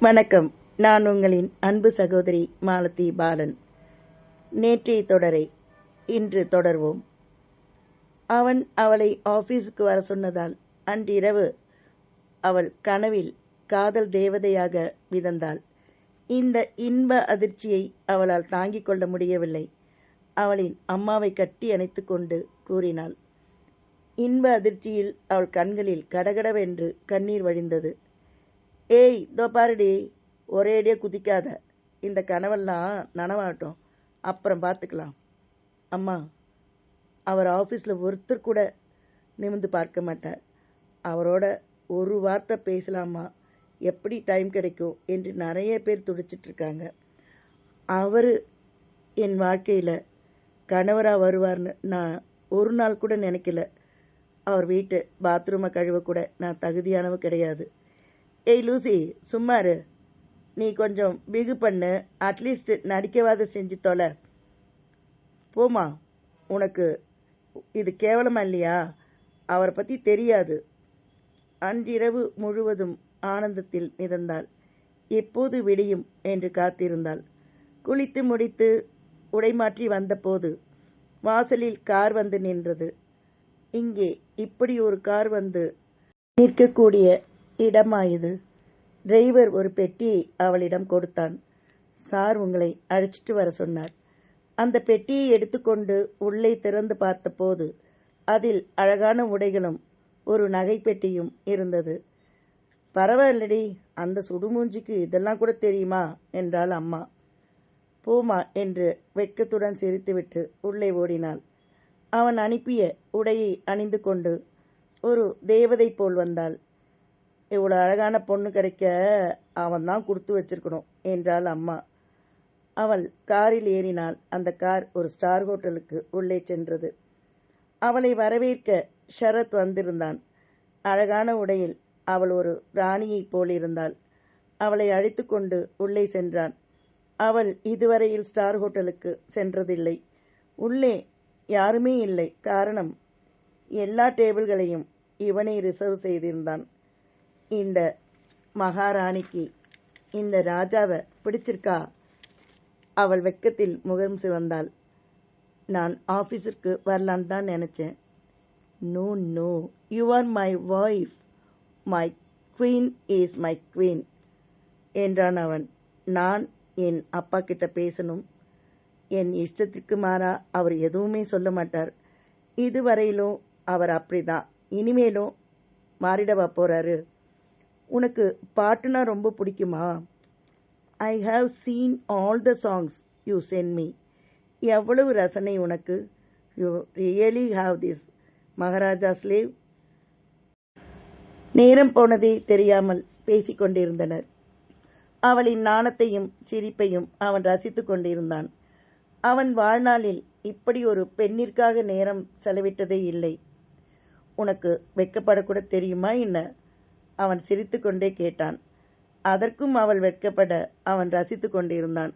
வணக்கம். நான் உங்களின் அன்பு சகோதரி மாலதி பாலன். நேற்றைய தொடரை இன்று தொடர்வோம். அவன் அவளை ஆபீஸுக்கு வர சொன்னதால் அன்றிரவு அவள் கனவில் காதல் தேவதையாக மிதந்தாள். இந்த இன்ப அதிர்ச்சியை அவளால் தாங்கிக் கொள்ள முடியவில்லை. அவளின் அம்மாவை கட்டி அணைத்துக் கொண்டு கூறினாள். இன்ப அதிர்ச்சியில் அவள் கண்களில் கடகடவென்று கண்ணீர் வழிந்தது. ஏய், தோ பாருடி, ஒரேடியே குதிக்காத. இந்த கனவெல்லாம் நனவாகட்டும், அப்புறம் பார்த்துக்கலாம். அம்மா, அவர் ஆஃபீஸில் ஒருத்தர் கூட நிமிர்ந்து பார்க்க மாட்டார். அவரோட ஒரு வார்த்தை பேசலாமா, எப்படி டைம் கிடைக்கும் என்று நிறைய பேர் துடிச்சிட்ருக்காங்க. அவர் என் வாழ்க்கையில் கணவராக வருவார்னு நான் ஒரு நாள் கூட நினைக்கல. அவர் வீட்டு பாத்ரூமை கழுவ கூட நான் தகுதியானவ கிடையாது. ஏய் லூசி, சும்மாரு. நீ கொஞ்சம் பிகு பண்ணு, அட்லீஸ்ட் நடிக்கவாத செஞ்சு தொலை. போமா, உனக்கு இது கேவலமா இல்லையா? அவரை பற்றி தெரியாது. அன்றிரவு முழுவதும் ஆனந்தத்தில் மிதந்தாள். எப்போது விடியும் என்று காத்திருந்தாள். குளித்து முடித்து உடைமாற்றி வந்தபோது வாசலில் கார் வந்து நின்றது. இங்கே இப்படி ஒரு கார் வந்து நிற்கக்கூடிய இடமாயுது. டிரைவர் ஒரு பெட்டியை அவளிடம் கொடுத்தான். சார் உங்களை அழைச்சிட்டு வர சொன்னார். அந்த பெட்டியை எடுத்துக்கொண்டு உள்ளே திறந்து பார்த்தபோது அதில் அழகான உடைகளும் ஒரு நகை பெட்டியும் இருந்தது. பரவாயில்லடி, அந்த சுடுமூஞ்சிக்கு இதெல்லாம் கூட தெரியுமா என்றாள் அம்மா. போமா என்று வெட்கத்துடன் சிரித்துவிட்டு உள்ளே ஓடினாள். அவன் அனுப்பிய உடையை அணிந்து கொண்டு ஒரு தேவதை போல் வந்தாள். இவ்வளோ அழகான பொண்ணு கிடைக்க அவன் தான் கொடுத்து வச்சிருக்கணும் என்றாள் அம்மா. அவள் காரில் ஏறினாள். அந்த கார் ஒரு ஸ்டார் ஹோட்டலுக்கு உள்ளே சென்றது. அவளை வரவேற்க ஷரத் வந்திருந்தான். அழகான உடையில் அவள் ஒரு ராணியைப் போல் இருந்தாள். அவளை அழைத்து கொண்டு உள்ளே சென்றான். அவள் இதுவரையில் ஸ்டார் ஹோட்டலுக்கு சென்றதில்லை. உள்ளே யாருமே இல்லை. காரணம், எல்லா டேபிள்களையும் இவனை ரிசர்வ் செய்திருந்தான். இந்த மகாராணிக்கு இந்த ராஜாவை பிடிச்சிருக்கா? அவள் வெட்கத்தில் முகம் சிவந்தாள். நான் ஆஃபீஸிற்கு வரலான்னு தான் நினைச்சேன். No no, you are my wife. My queen is my queen என்றான் அவன். நான் என் அப்பா கிட்ட பேசணும். என் இஷ்டத்திற்கு மாறா அவர் எதுவுமே சொல்ல மாட்டார். இதுவரையிலும் அவர் அப்படிதான், இனிமேலும் மாறிடவா போறாரு? உனக்கு பாட்டுனா ரொம்ப பிடிக்குமா? I have seen all the songs you sent me. எவ்வளவு ரசனை உனக்கு! You really have this Maharaja slave. நேரம் போனதே தெரியாமல் பேசிக்கொண்டிருந்தனர். அவளின் நாணத்தையும் சிரிப்பையும் அவன் ரசித்து கொண்டிருந்தான். அவன் வாழ்நாளில் இப்படி ஒரு பெண்ணிற்காக நேரம் செலவிட்டதே இல்லை. உனக்கு வெட்கப்படக்கூட தெரியுமா என்ன? அவன் சிரித்து கொண்டே கேட்டான். அதற்கும் அவள் வெட்கப்பட அவன் ரசித்து கொண்டிருந்தான்.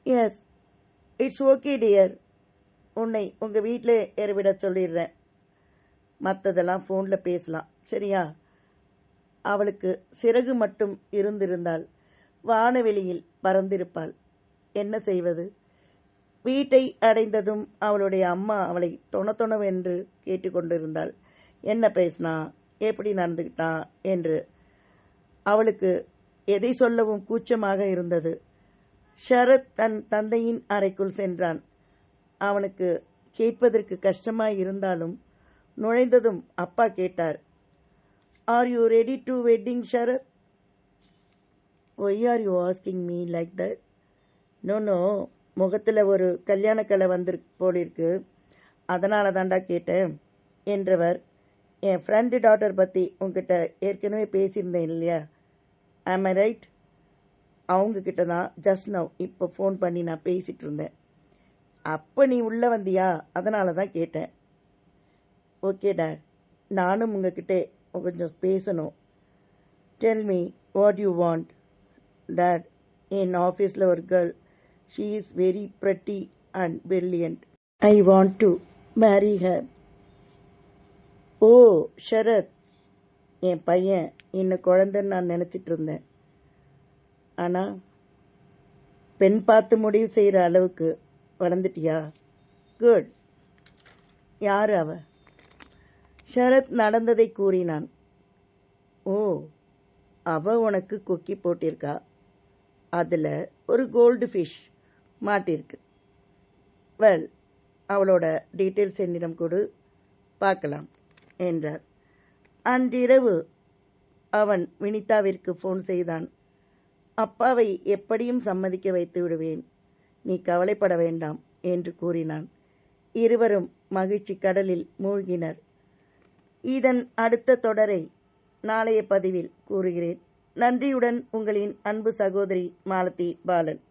Yes, it's okay dear. உன்னை உங்க வீட்டில் ஏறிவிட சொல்லிடுறேன். மற்றதெல்லாம் ஃபோனில் பேசலாம், சரியா? அவளுக்கு சிறகு மட்டும் இருந்திருந்தால் வானவெளியில் பறந்திருப்பாள். என்ன செய்வது? வீட்டை அடைந்ததும் அவளுடைய அம்மா அவளை தொணவென்று கேட்டுக்கொண்டிருந்தாள். என்ன பேசினா, எப்படி நடந்துக்கிட்டான் என்று. அவளுக்கு எதை சொல்லவும் கூச்சமாக இருந்தது. ஷரத் தன் தந்தையின் அறைக்குள் சென்றான். அவனுக்கு கேட்பதற்கு கஷ்டமாய் இருந்தாலும் நுழைந்ததும் அப்பா கேட்டார், are you ready to wedding Sharath? Why are you asking me like that? No, முகத்தில் ஒரு கல்யாண கலை போலிருக்கு, அதனால தாண்டா கேட்டேன் என்றவர். என் ஃப்ரெண்டு டாட்டர் பற்றி உங்ககிட்ட ஏற்கனவே பேசியிருந்தேன் இல்லையா? ஆம் ஐ ரைட்? அவங்கக்கிட்ட தான் ஜஸ்ட் நவ் இப்போ ஃபோன் பண்ணி நான் பேசிகிட்டு இருந்தேன். அப்போ நீ உள்ளே வந்தியா? அதனால தான் கேட்டேன். ஓகே டேட், நானும் உங்ககிட்ட கொஞ்சம் பேசணும். Tell me what you want. Dad, என் ஆஃபீஸில் ஒரு girl, she is very pretty and brilliant. I want to marry her. Oh Sharat, என் பையன் இன்னும் குழந்தைன்னு நான் நினச்சிட்டு இருந்தேன். ஆனா பெண் பார்த்து முடிவு செய்யற அளவுக்கு வளர்ந்துட்டியா? குட். யாரு அவ? ஷரத் நடந்ததை கூறினான். ஓ, அவ உனக்கு கொக்கி போட்டிருக்கா. அதுல ஒரு கோல்டு ஃபிஷ் மாட்டிருக்கு. வெல், அவளோட டீட்டெயில்ஸ் என்னிடம் கொடு, பார்க்கலாம் என்றார். அன்றிரவு அவன் வினிதாவிற்கு போன் செய்தான். அப்பாவை எப்படியும் சம்மதிக்க வைத்து விடுவேன், நீ கவலைப்பட வேண்டாம் என்று கூறினான். இருவரும் மகிழ்ச்சி கடலில் மூழ்கினர். இதன் அடுத்த தொடரை நாளைய பதிவில் கூறுகிறேன். நன்றியுடன் உங்களின் அன்பு சகோதரி மாலதி பாலன்.